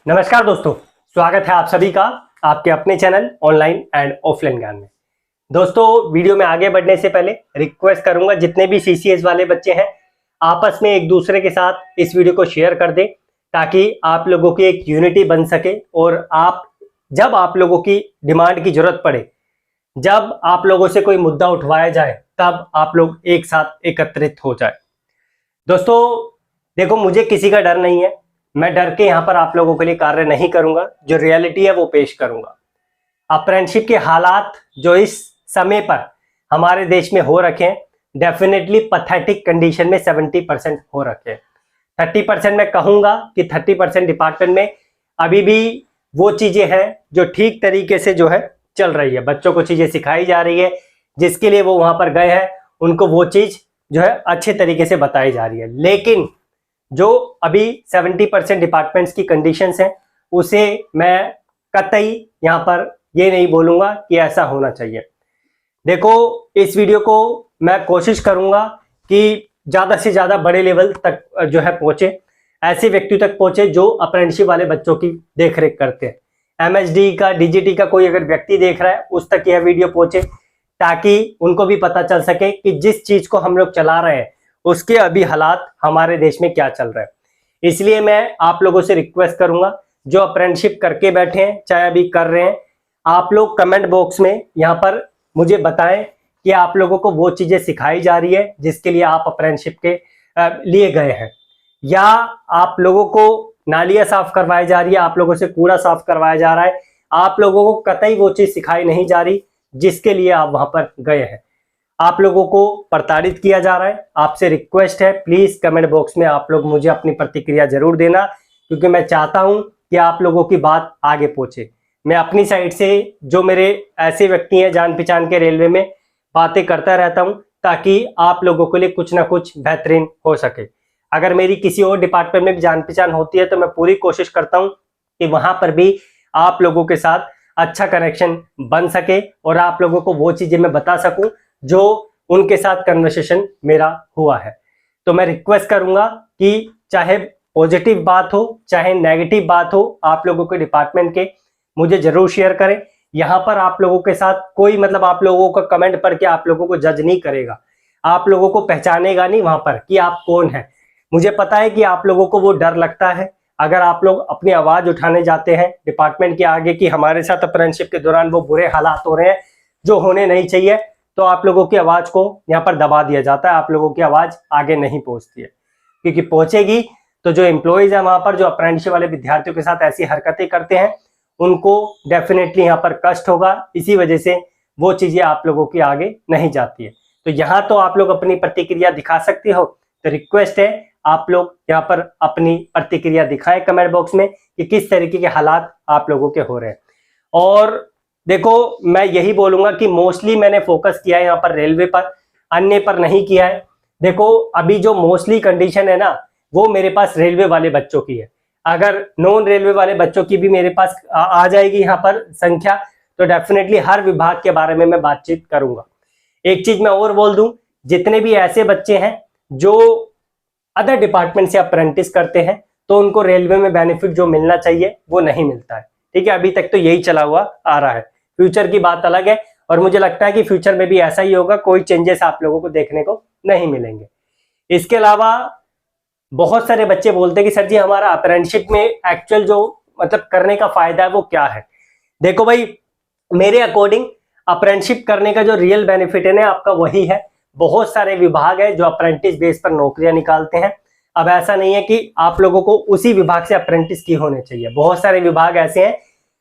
नमस्कार दोस्तों, स्वागत है आप सभी का आपके अपने चैनल ऑनलाइन एंड ऑफलाइन ज्ञान में। दोस्तों, वीडियो में आगे बढ़ने से पहले रिक्वेस्ट करूंगा, जितने भी सीसीएस वाले बच्चे हैं आपस में एक दूसरे के साथ इस वीडियो को शेयर कर दें ताकि आप लोगों की एक यूनिटी बन सके और जब आप लोगों की डिमांड की जरूरत पड़े, जब आप लोगों से कोई मुद्दा उठवाया जाए, तब आप लोग एक साथ एकत्रित हो जाए। दोस्तों देखो, मुझे किसी का डर नहीं है। मैं डर के यहाँ पर आप लोगों के लिए कार्य नहीं करूंगा। जो रियलिटी है वो पेश करूंगा। अप्रेंटिसशिप के हालात जो इस समय पर हमारे देश में हो रखे हैं, डेफिनेटली पैथेटिक कंडीशन में 70% हो रखे हैं। 30% मैं कहूंगा कि 30% डिपार्टमेंट में अभी भी वो चीजें हैं जो ठीक तरीके से जो है चल रही है। बच्चों को चीजें सिखाई जा रही है, जिसके लिए वो वहां पर गए हैं उनको वो चीज जो है अच्छे तरीके से बताई जा रही है। लेकिन जो अभी 70% डिपार्टमेंट्स की कंडीशंस हैं, उसे मैं कतई यहाँ पर ये नहीं बोलूंगा कि ऐसा होना चाहिए। देखो, इस वीडियो को मैं कोशिश करूंगा कि ज्यादा से ज्यादा बड़े लेवल तक जो है पहुंचे, ऐसे व्यक्ति तक पहुंचे जो अप्रेंटिसशिप वाले बच्चों की देखरेख करते हैं। एमएसडी का, डीजीटी का कोई अगर व्यक्ति देख रहा है, उस तक यह वीडियो पहुंचे ताकि उनको भी पता चल सके कि जिस चीज को हम लोग चला रहे हैं उसके अभी हालात हमारे देश में क्या चल रहा है। इसलिए मैं आप लोगों से रिक्वेस्ट करूंगा, जो अप्रेंटिसशिप करके बैठे हैं चाहे अभी कर रहे हैं, आप लोग कमेंट बॉक्स में यहाँ पर मुझे बताएं कि आप लोगों को वो चीजें सिखाई जा रही है जिसके लिए आप अप्रेंटिसशिप के लिए गए हैं, या आप लोगों को नालियां साफ करवाई जा रही है, आप लोगों से कूड़ा साफ करवाया जा रहा है, आप लोगों को कतई वो चीज सिखाई नहीं जा रही जिसके लिए आप वहां पर गए हैं। आप लोगों को प्रताड़ित किया जा रहा है। आपसे रिक्वेस्ट है, प्लीज कमेंट बॉक्स में आप लोग मुझे अपनी प्रतिक्रिया जरूर देना, क्योंकि मैं चाहता हूं कि आप लोगों की बात आगे पहुंचे। मैं अपनी साइड से जो मेरे ऐसे व्यक्ति हैं जान पहचान के रेलवे में, बातें करता रहता हूं ताकि आप लोगों के लिए कुछ ना कुछ बेहतरीन हो सके। अगर मेरी किसी और डिपार्टमेंट में भी जान पहचान होती है तो मैं पूरी कोशिश करता हूं कि वहां पर भी आप लोगों के साथ अच्छा कनेक्शन बन सके और आप लोगों को वो चीजें मैं बता सकूं जो उनके साथ कन्वर्सेशन मेरा हुआ है। तो मैं रिक्वेस्ट करूंगा कि चाहे पॉजिटिव बात हो चाहे नेगेटिव बात हो, आप लोगों के डिपार्टमेंट के मुझे जरूर शेयर करें। यहां पर आप लोगों के साथ कोई आप लोगों का कमेंट पढ़ के आप लोगों को जज नहीं करेगा, आप लोगों को पहचानेगा नहीं वहां पर कि आप कौन है। मुझे पता है कि आप लोगों को वो डर लगता है अगर आप लोग अपनी आवाज उठाने जाते हैं डिपार्टमेंट के आगे कि हमारे साथ अप्रेंटिसशिप के दौरान वो बुरे हालात हो रहे हैं जो होने नहीं चाहिए, तो आप लोगों की आवाज को यहाँ पर दबा दिया जाता है। आप लोगों की आवाज आगे नहीं पहुंचती है, क्योंकि पहुंचेगी तो जो एम्प्लॉइज है वहां पर, जो अप्रेंटिसशिप वाले विद्यार्थियों के साथ ऐसी हरकतें करते हैं, उनको डेफिनेटली यहाँ पर कष्ट होगा। इसी वजह से वो चीजें आप लोगों की आगे नहीं जाती है। तो यहाँ तो आप लोग अपनी प्रतिक्रिया दिखा सकते हो, तो रिक्वेस्ट है आप लोग यहाँ पर अपनी प्रतिक्रिया दिखाएं कमेंट बॉक्स में कि किस तरीके के हालात आप लोगों के हो रहे हैं। और देखो, मैं यही बोलूंगा कि मोस्टली मैंने फोकस किया है यहाँ पर रेलवे पर, अन्य पर नहीं किया है। देखो, अभी जो मोस्टली कंडीशन है ना, वो मेरे पास रेलवे वाले बच्चों की है। अगर नॉन रेलवे वाले बच्चों की भी मेरे पास आ जाएगी यहाँ पर संख्या, तो डेफिनेटली हर विभाग के बारे में मैं बातचीत करूंगा। एक चीज मैं और बोल दूं, जितने भी ऐसे बच्चे हैं जो अदर डिपार्टमेंट से अप्रेंटिस करते हैं, तो उनको रेलवे में बेनिफिट जो मिलना चाहिए वो नहीं मिलता है। ठीक है, अभी तक तो यही चला हुआ आ रहा है। फ्यूचर की बात अलग है और मुझे लगता है कि फ्यूचर में भी ऐसा ही होगा, कोई चेंजेस आप लोगों को देखने को नहीं मिलेंगे। इसके अलावा बहुत सारे बच्चे बोलते हैं कि सर जी, हमारा अप्रेंटिसशिप में एक्चुअल जो करने का फायदा है वो क्या है। देखो भाई, मेरे अकॉर्डिंग अप्रेंटिसशिप करने का जो रियल बेनिफिट है ना आपका, वही है। बहुत सारे विभाग है जो अप्रेंटिस बेस पर नौकरियां निकालते हैं। अब ऐसा नहीं है कि आप लोगों को उसी विभाग से अप्रेंटिस की होने चाहिए। बहुत सारे विभाग ऐसे हैं,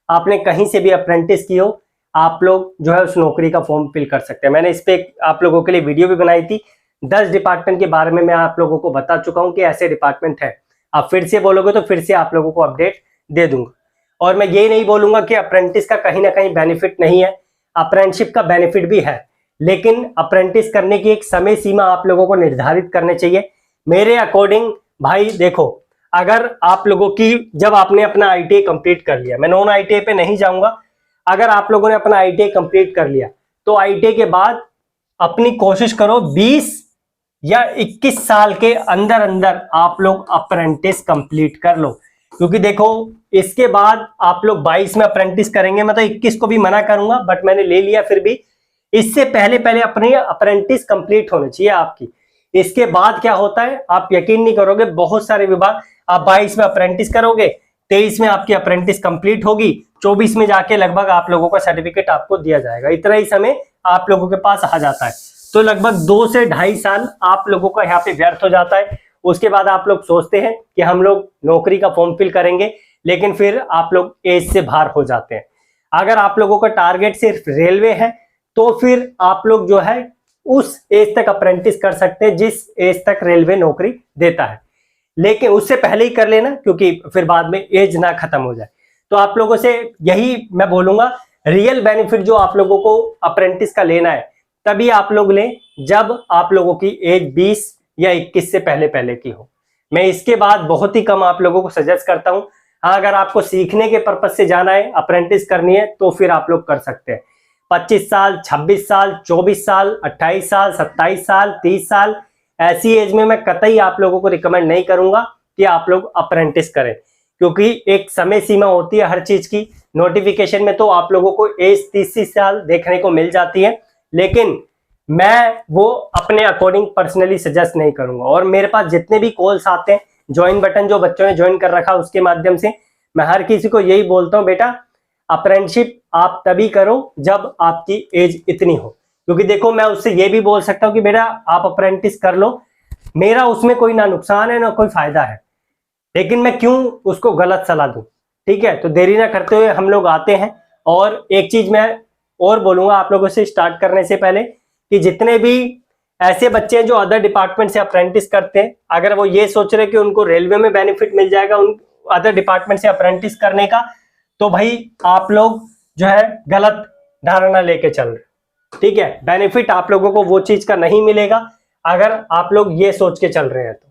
आपने कहीं से भी अप्रेंटिस की हो, आप लोग जो है उस नौकरी का फॉर्म फिल कर सकते हैं। मैंने इस पे आप लोगों के लिए वीडियो भी बनाई थी। 10 डिपार्टमेंट के बारे में मैं आप लोगों को बता चुका हूं कि ऐसे डिपार्टमेंट है। आप फिर से बोलोगे तो फिर से आप लोगों को अपडेट दे दूंगा। और मैं ये नहीं बोलूंगा कि अप्रेंटिस का कहीं ना कहीं बेनिफिट नहीं है, अप्रेंटिसशिप का बेनिफिट भी है, लेकिन अप्रेंटिस करने की एक समय सीमा आप लोगों को निर्धारित करनी चाहिए। मेरे अकॉर्डिंग भाई देखो, अगर आप लोगों की, जब आपने अपना आईटीआई कंप्लीट कर लिया, मैं नॉन आईटीआई पे नहीं जाऊंगा, अगर आप लोगों ने अपना आईटीआई कंप्लीट कर लिया तो आईटीआई के बाद अपनी कोशिश करो 20 या 21 साल के अंदर अंदर आप लोग अप्रेंटिस कंप्लीट कर लो। क्योंकि देखो इसके बाद आप लोग 22 में अप्रेंटिस करेंगे, मैं तो 21 को भी मना करूंगा बट मैंने ले लिया फिर भी। इससे पहले पहले अपनी अप्रेंटिस कंप्लीट होनी चाहिए आपकी। इसके बाद क्या होता है आप यकीन नहीं करोगे, बहुत सारे विभाग आप 22 में अप्रेंटिस करोगे, 23 में आपकी अप्रेंटिस कंप्लीट होगी, 24 में जाके लगभग आप लोगों का सर्टिफिकेट आपको दिया जाएगा। इतना ही समय आप लोगों के पास आ जाता है, तो लगभग 2 से 2.5 साल आप लोगों का यहाँ पे व्यर्थ हो जाता है। उसके बाद आप लोग सोचते हैं कि हम लोग नौकरी का फॉर्म फिल करेंगे, लेकिन फिर आप लोग एज से बाहर हो जाते हैं। अगर आप लोगों का टारगेट सिर्फ रेलवे है तो फिर आप लोग जो है उस एज तक अप्रेंटिस कर सकते हैं जिस एज तक रेलवे नौकरी देता है, लेकिन उससे पहले ही कर लेना क्योंकि फिर बाद में एज ना खत्म हो जाए। तो आप लोगों से यही मैं बोलूंगा, रियल बेनिफिट जो आप लोगों को अप्रेंटिस का लेना है तभी आप लोग लें जब आप लोगों की एज 20 या 21 से पहले पहले की हो। मैं इसके बाद बहुत ही कम आप लोगों को सजेस्ट करता हूं। हाँ, अगर आपको सीखने के पर्पज से जाना है, अप्रेंटिस करनी है, तो फिर आप लोग कर सकते हैं। 25 साल, 26 साल, 24 साल, 28 साल, 27 साल, 30 साल, ऐसी एज में मैं कतई आप लोगों को रिकमेंड नहीं करूंगा कि आप लोग अप्रेंटिस करें, क्योंकि एक समय सीमा होती है हर चीज की। नोटिफिकेशन में तो आप लोगों को एज 30 साल देखने को मिल जाती है, लेकिन मैं वो अपने अकॉर्डिंग पर्सनली सजेस्ट नहीं करूंगा। और मेरे पास जितने भी कॉल्स आते हैं, ज्वाइन बटन जो बच्चों ने ज्वाइन कर रखा उसके माध्यम से मैं हर किसी को यही बोलता हूं, बेटा अप्रेंटिसशिप आप तभी करो जब आपकी एज इतनी हो। क्योंकि देखो मैं उससे ये भी बोल सकता हूं कि बेटा आप अप्रेंटिस कर लो, मेरा उसमें कोई ना नुकसान है ना कोई फायदा है, लेकिन मैं क्यों उसको गलत सलाह दूं। ठीक है, तो देरी ना करते हुए हम लोग आते हैं। और एक चीज मैं और बोलूंगा आप लोगों से स्टार्ट करने से पहले कि जितने भी ऐसे बच्चे हैं जो अदर डिपार्टमेंट से अप्रेंटिस करते हैं, अगर वो ये सोच रहे कि उनको रेलवे में बेनिफिट मिल जाएगा उन अदर डिपार्टमेंट से अप्रेंटिस करने का, तो भाई आप लोग जो है गलत धारणा लेके चल रहे। ठीक है, बेनिफिट आप लोगों को वो चीज का नहीं मिलेगा अगर आप लोग ये सोच के चल रहे हैं तो।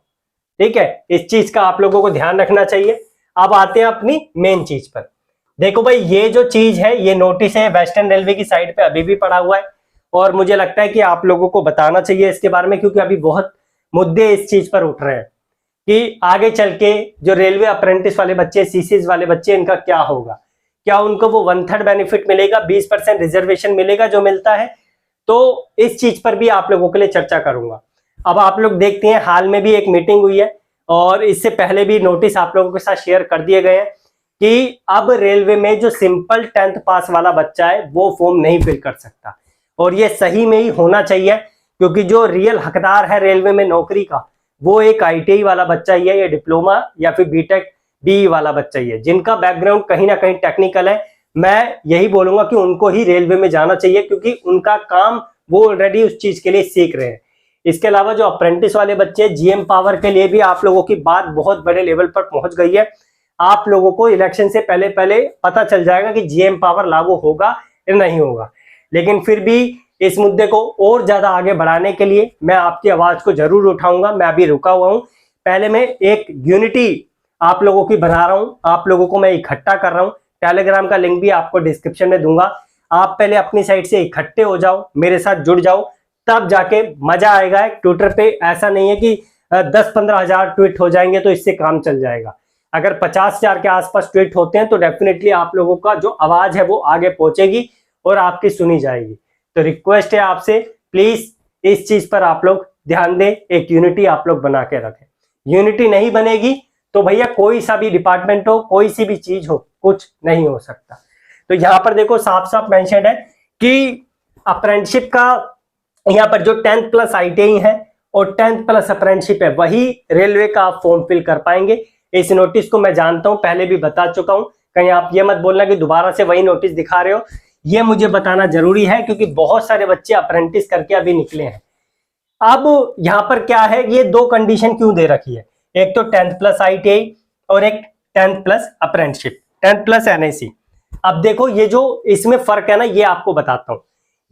ठीक है, इस चीज का आप लोगों को ध्यान रखना चाहिए। अब आते हैं अपनी मेन चीज पर। देखो भाई, ये जो चीज है ये नोटिस है वेस्टर्न रेलवे की साइड पे अभी भी पड़ा हुआ है, और मुझे लगता है कि आप लोगों को बताना चाहिए इसके बारे में, क्योंकि अभी बहुत मुद्दे इस चीज पर उठ रहे हैं कि आगे चल के जो रेलवे अप्रेंटिस वाले बच्चे, सीसीएस वाले बच्चे, इनका क्या होगा। क्या उनको वो 1/3 बेनिफिट मिलेगा, 20% रिजर्वेशन मिलेगा जो मिलता है। तो इस चीज पर भी आप लोगों के लिए चर्चा करूंगा। अब आप लोग देखते हैं हाल में भी एक मीटिंग हुई है और इससे पहले भी नोटिस आप लोगों के साथ शेयर कर दिए गए हैं कि अब रेलवे में जो सिंपल 10th पास वाला बच्चा है वो फॉर्म नहीं फिल कर सकता। और ये सही में ही होना चाहिए, क्योंकि जो रियल हकदार है रेलवे में नौकरी का वो एक आईटीआई वाला बच्चा ही है, या डिप्लोमा या फिर बीटेक बीई वाला बच्चा ही है, जिनका बैकग्राउंड कहीं ना कहीं टेक्निकल है। मैं यही बोलूंगा कि उनको ही रेलवे में जाना चाहिए, क्योंकि उनका काम वो ऑलरेडी उस चीज के लिए सीख रहे हैं। इसके अलावा जो अप्रेंटिस वाले बच्चे, जीएम पावर के लिए भी आप लोगों की बात बहुत बड़े लेवल पर पहुंच गई है। आप लोगों को इलेक्शन से पहले पहले पता चल जाएगा कि जीएम पावर लागू होगा या नहीं होगा, लेकिन फिर भी इस मुद्दे को और ज्यादा आगे बढ़ाने के लिए मैं आपकी आवाज को जरूर उठाऊंगा। मैं अभी रुका हुआ हूं, पहले मैं एक यूनिटी आप लोगों की बना रहा हूं, आप लोगों को मैं इकट्ठा कर रहा हूं। टेलीग्राम का लिंक भी आपको डिस्क्रिप्शन में दूंगा। आप पहले अपनी साइड से इकट्ठे हो जाओ, मेरे साथ जुड़ जाओ, तब जाके मजा आएगा। ट्विटर पे ऐसा नहीं है कि 10-15 हजार ट्वीट हो जाएंगे तो इससे काम चल जाएगा। अगर 50 हजार के आसपास ट्वीट होते हैं तो डेफिनेटली आप लोगों का जो आवाज है वो आगे पहुंचेगी और आपकी सुनी जाएगी। तो रिक्वेस्ट है आपसे, प्लीज इस चीज पर आप लोग ध्यान दें, एक यूनिटी आप लोग बना के रखें। यूनिटी नहीं बनेगी तो भैया कोई सा भी डिपार्टमेंट हो, कोई सी भी चीज हो, कुछ नहीं हो सकता। तो यहाँ पर देखो साफ साफ मेंशन है कि अप्रेंटिसशिप का यहाँ पर जो 10th प्लस आईटीआई है और 10th प्लस अप्रेंटिसशिप है वही रेलवे का आप फॉर्म फिल कर पाएंगे। इस नोटिस को मैं जानता हूं, पहले भी बता चुका हूं, कहीं आप ये मत बोलना कि दोबारा से वही नोटिस दिखा रहे हो। ये मुझे बताना जरूरी है क्योंकि बहुत सारे बच्चे अप्रेंटिस करके अभी निकले हैं। अब यहाँ पर क्या है, ये दो कंडीशन क्यों दे रखी है, एक तो 10th प्लस आईटीआई और एक 10th plus apprenticeship, 10th plus NIC. अब देखो ये जो इसमें फर्क है ना, ये आपको बताता हूं।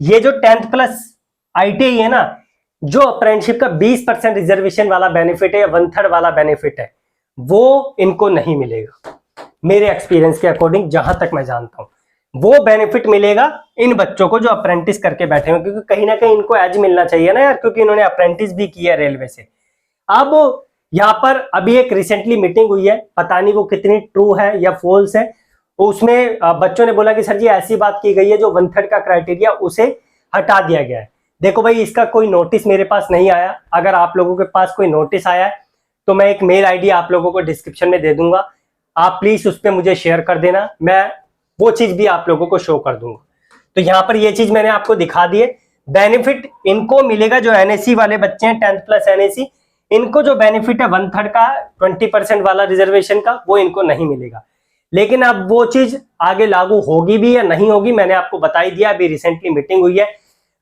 ये जो 10th प्लस आईटीआई है ना, जो अप्रेंटिसशिप का 20% रिजर्वेशन वाला बेनिफिट है या 1/3 वाला बेनिफिट है, वो इनको नहीं मिलेगा। मेरे एक्सपीरियंस के अकॉर्डिंग जहां तक मैं जानता हूं, वो बेनिफिट मिलेगा इन बच्चों को जो अप्रेंटिस करके बैठे हुए, क्योंकि कहीं ना कहीं इनको एज मिलना चाहिए ना यार, क्योंकि इन्होंने अप्रेंटिस भी किया रेलवे से। अब यहाँ पर अभी एक रिसेंटली मीटिंग हुई है, पता नहीं वो कितनी ट्रू है या फॉल्स है, उसमें बच्चों ने बोला कि सर जी ऐसी बात की गई है जो 1/3 का क्राइटेरिया उसे हटा दिया गया है। देखो भाई, इसका कोई नोटिस मेरे पास नहीं आया। अगर आप लोगों के पास कोई नोटिस आया है तो मैं एक मेल आईडी आप लोगों को डिस्क्रिप्शन में दे दूंगा, आप प्लीज उस पर मुझे शेयर कर देना, मैं वो चीज भी आप लोगों को शो कर दूंगा। तो यहाँ पर ये चीज मैंने आपको दिखा दी है। बेनिफिट इनको मिलेगा जो एनएससी वाले बच्चे हैं, 10th प्लस एनएससी, इनको जो बेनिफिट है 1/3 का 20% वाला रिजर्वेशन का, वो इनको नहीं मिलेगा। लेकिन अब वो चीज आगे लागू होगी भी या नहीं होगी, मैंने आपको बता ही दिया। अभी रिसेंटली मीटिंग हुई है,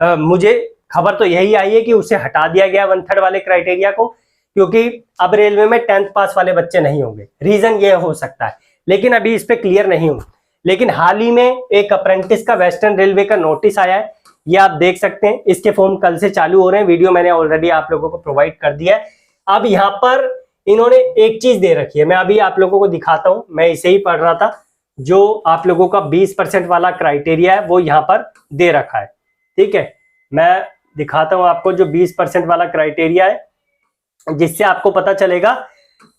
मुझे खबर तो यही आई है कि उसे हटा दिया गया 1/3 वाले क्राइटेरिया को, क्योंकि अब रेलवे में 10th पास वाले बच्चे नहीं होंगे। रीजन ये हो सकता है, लेकिन अभी इस पे क्लियर नहीं हूं। लेकिन हाल ही में एक अप्रेंटिस का वेस्टर्न रेलवे का नोटिस आया है, ये आप देख सकते हैं। इसके फॉर्म कल से चालू हो रहे हैं, वीडियो मैंने ऑलरेडी आप लोगों को प्रोवाइड कर दिया है। अब यहाँ पर इन्होंने एक चीज दे रखी है, मैं अभी आप लोगों को दिखाता हूं। मैं इसे ही पढ़ रहा था, जो आप लोगों का 20% वाला क्राइटेरिया है वो यहाँ पर दे रखा है। ठीक है, मैं दिखाता हूं आपको जो 20% वाला क्राइटेरिया है, जिससे आपको पता चलेगा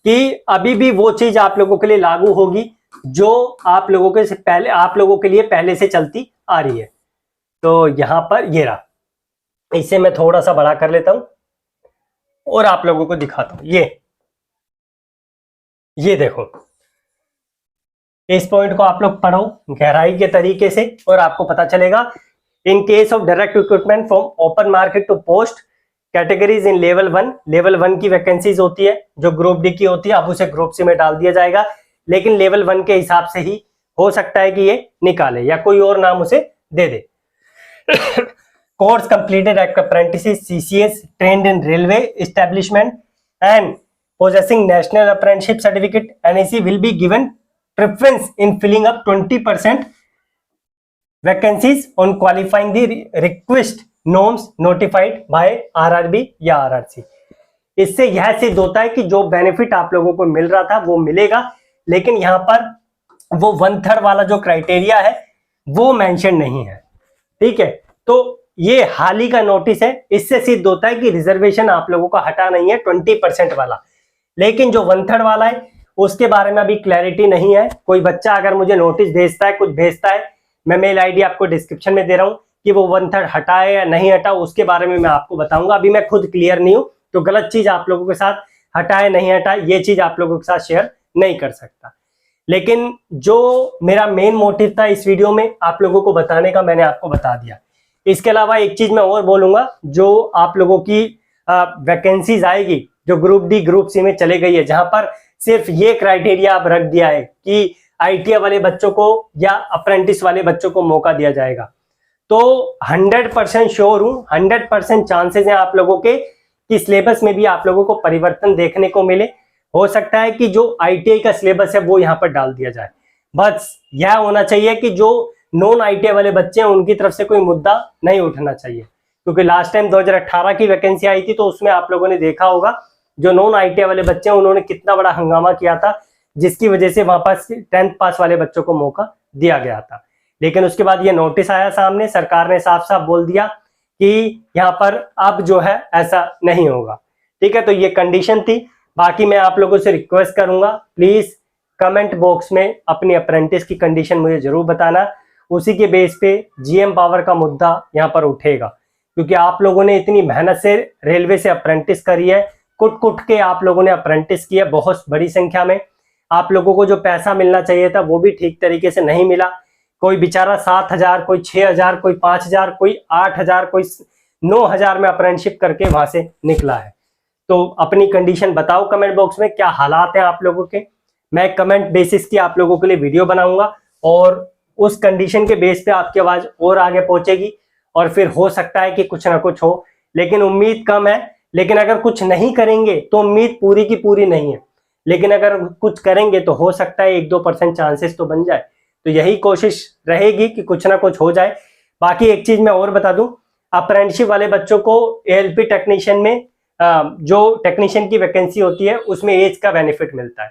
कि अभी भी वो चीज आप लोगों के लिए लागू होगी जो आप लोगों के से पहले, आप लोगों के लिए पहले से चलती आ रही है। तो यहां पर ये रहा, इसे मैं थोड़ा सा बड़ा कर लेता हूं और आप लोगों को दिखाता हूं। ये देखो, इस पॉइंट को आप लोग पढ़ो गहराई के तरीके से और आपको पता चलेगा। In case of direct recruitment from open market to post categories in level 1, level 1 की वैकेंसीज होती है जो ग्रुप डी की होती है, अब उसे ग्रुप सी में डाल दिया जाएगा। लेकिन लेवल 1 के हिसाब से ही हो सकता है कि ये निकाले या कोई और नाम उसे दे दे। Course completed at apprentice CCS trained in railway establishment and possessing national apprenticeship certificate, NEC will be given preference in filling up 20% vacancies on qualifying the request norms notified by RRB या RRC। इससे यह सिद्ध होता है कि जो benefit आप लोगों को मिल रहा था वो मिलेगा, लेकिन यहाँ पर वो 1/3 वाला जो क्राइटेरिया है वो मेंशन नहीं है। ठीक है, तो ये हाल ही का नोटिस है, इससे सिद्ध होता है कि रिजर्वेशन आप लोगों का हटा नहीं है 20% वाला। लेकिन जो 1/3 वाला है उसके बारे में अभी क्लैरिटी नहीं है। कोई बच्चा अगर मुझे नोटिस भेजता है, कुछ भेजता है, मैं मेल आईडी आपको डिस्क्रिप्शन में दे रहा हूं कि वो 1/3 हटा है या नहीं हटा, उसके बारे में मैं आपको बताऊंगा। अभी मैं खुद क्लियर नहीं हूं, तो गलत चीज आप लोगों के साथ हटा है नहीं हटा ये चीज आप लोगों के साथ शेयर नहीं कर सकता। लेकिन जो मेरा मेन मोटिव था इस वीडियो में आप लोगों को बताने का, मैंने आपको बता दिया। इसके अलावा एक चीज मैं और बोलूंगा, जो आप लोगों की वैकेंसीज आएगी जो ग्रुप डी ग्रुप सी में चले गई है, जहां पर सिर्फ ये क्राइटेरिया आप रख दिया है कि आईटीआई वाले बच्चों को या अप्रेंटिस वाले बच्चों को मौका दिया जाएगा, तो 100% श्योर हूं, 100% चांसेस हैं आप लोगों के कि सिलेबस में भी आप लोगों को परिवर्तन देखने को मिले। हो सकता है कि जो आईटीआई का सिलेबस है वो यहाँ पर डाल दिया जाए। बस यह होना चाहिए कि जो नॉन आईटीआई वाले बच्चे हैं उनकी तरफ से कोई मुद्दा नहीं उठना चाहिए, क्योंकि लास्ट टाइम 2018 की वैकेंसी आई थी तो उसमें आप लोगों ने देखा होगा जो नॉन आईटीआई वाले बच्चे हैं उन्होंने कितना बड़ा हंगामा किया था, जिसकी वजह से वहां पर 10th पास वाले बच्चों को मौका दिया गया था। लेकिन उसके बाद ये नोटिस आया सामने, सरकार ने साफ साफ बोल दिया कि यहाँ पर अब जो है ऐसा नहीं होगा। ठीक है, तो ये कंडीशन थी। बाकी मैं आप लोगों से रिक्वेस्ट करूंगा, प्लीज कमेंट बॉक्स में अपनी अप्रेंटिस की कंडीशन मुझे जरूर बताना, उसी के बेस पे जीएम पावर का मुद्दा यहाँ पर उठेगा, क्योंकि आप लोगों ने इतनी मेहनत से रेलवे से अप्रेंटिस करी है, कुट कुट के आप लोगों ने अप्रेंटिस किया बहुत बड़ी संख्या में। आप लोगों को जो पैसा मिलना चाहिए था वो भी ठीक तरीके से नहीं मिला। कोई बेचारा 7,000, कोई 6,000, कोई 5,000, कोई 8,000, कोई 9,000 में अप्रेंटिसशिप करके वहां से निकला है। तो अपनी कंडीशन बताओ कमेंट बॉक्स में, क्या हालात हैं आप लोगों के। मैं कमेंट बेसिस की आप लोगों के लिए वीडियो बनाऊंगा और उस कंडीशन के बेस पे आपकी आवाज और आगे पहुंचेगी, और फिर हो सकता है कि कुछ ना कुछ हो, लेकिन उम्मीद कम है। लेकिन अगर कुछ नहीं करेंगे तो उम्मीद पूरी की पूरी नहीं है, लेकिन अगर कुछ करेंगे तो हो सकता है 1-2% चांसेस तो बन जाए। तो यही कोशिश रहेगी कि कुछ ना कुछ हो जाए। बाकी एक चीज मैं और बता दूं, अप्रेंटिसशिप वाले बच्चों को एएलपी टेक्नीशियन में जो टेक्नीशियन की वैकेंसी होती है उसमें एज का बेनिफिट मिलता है।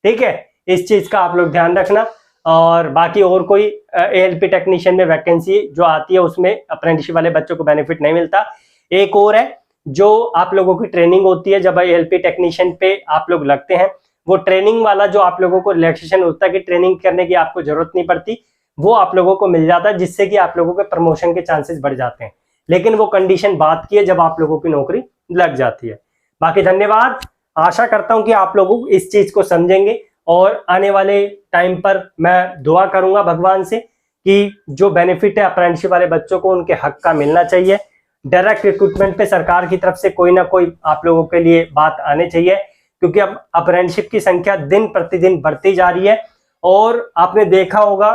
ठीक है, इस चीज का आप लोग ध्यान रखना। और बाकी और कोई एएलपी टेक्नीशियन में वैकेंसी जो आती है उसमें अप्रेंटिसशिप वाले बच्चों को बेनिफिट नहीं मिलता। एक और है जो आप लोगों की ट्रेनिंग होती है, जब एएलपी टेक्नीशियन पे आप लोग लगते हैं, वो ट्रेनिंग वाला जो आप लोगों को रिलैक्सेशन होता है कि ट्रेनिंग करने की आपको जरूरत नहीं पड़ती, वो आप लोगों को मिल जाता है, जिससे कि आप लोगों के प्रमोशन के चांसेस बढ़ जाते हैं। लेकिन वो कंडीशन बात की है जब आप लोगों की नौकरी लग जाती है। बाकी धन्यवाद, आशा करता हूं कि आप लोग इस चीज को समझेंगे और आने वाले टाइम पर मैं दुआ करूंगा भगवान से कि जो बेनिफिट है अप्रेंटिसशिप वाले बच्चों को उनके हक का मिलना चाहिए। डायरेक्ट रिक्रूटमेंट पे सरकार की तरफ से कोई ना कोई आप लोगों के लिए बात आने चाहिए, क्योंकि अब अप्रेंटिसशिप की संख्या दिन प्रतिदिन बढ़ती जा रही है। और आपने देखा होगा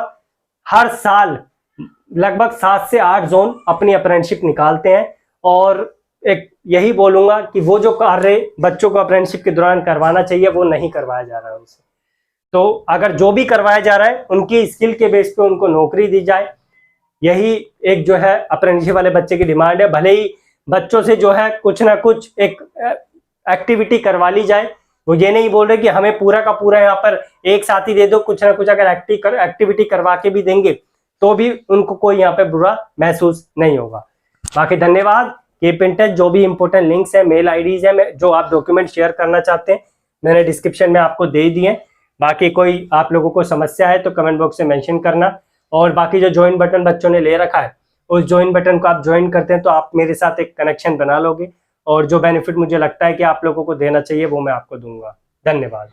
हर साल लगभग 7 से 8 जोन अपनी अप्रेंटिसशिप निकालते हैं। और एक यही बोलूंगा कि वो जो कार्य बच्चों को अप्रेंटिसशिप के दौरान करवाना चाहिए वो नहीं करवाया जा रहा है उनसे। तो अगर जो भी करवाया जा रहा है उनकी स्किल के बेस पे उनको नौकरी दी जाए, यही एक जो है अप्रेंटिसशिप वाले बच्चे की डिमांड है। भले ही बच्चों से जो है कुछ ना कुछ एक एक्टिविटी करवा ली जाए, वो ये नहीं बोल रहे कि हमें पूरा का पूरा यहाँ पर एक साथ ही दे दो, कुछ ना कुछ अगर एक्टिविटी करवा के भी देंगे तो भी उनको कोई यहाँ पे बुरा महसूस नहीं होगा। बाकी धन्यवाद, कीप इन टच। जो भी इंपॉर्टेंट लिंक्स है, मेल आईडीज है, जो आप डॉक्यूमेंट शेयर करना चाहते हैं मैंने डिस्क्रिप्शन में आपको दे दिए। बाकी कोई आप लोगों को समस्या है तो कमेंट बॉक्स में मेंशन करना। और बाकी जो ज्वाइन बटन बच्चों ने ले रखा है, उस ज्वाइन बटन को आप ज्वाइन करते हैं तो आप मेरे साथ एक कनेक्शन बना लोगे, और जो बेनिफिट मुझे लगता है कि आप लोगों को देना चाहिए वो मैं आपको दूंगा। धन्यवाद।